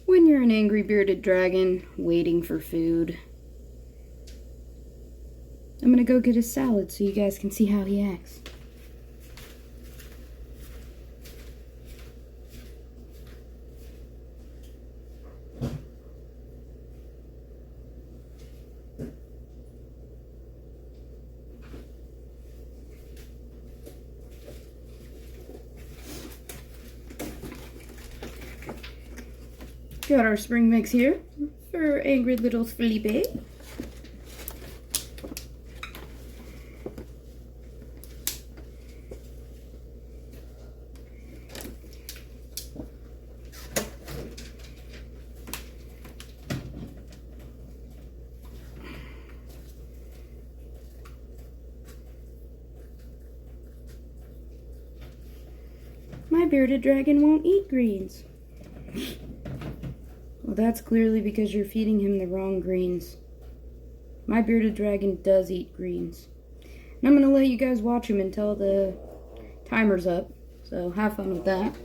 when you're an angry bearded dragon waiting for food. I'm gonna go get his salad so you guys can see how he acts. Got our spring mix here for angry little Felipe. My bearded dragon won't eat greens. Well, that's clearly because you're feeding him the wrong greens. My bearded dragon does eat greens. And I'm going to let you guys watch him until the timer's up. So have fun with that.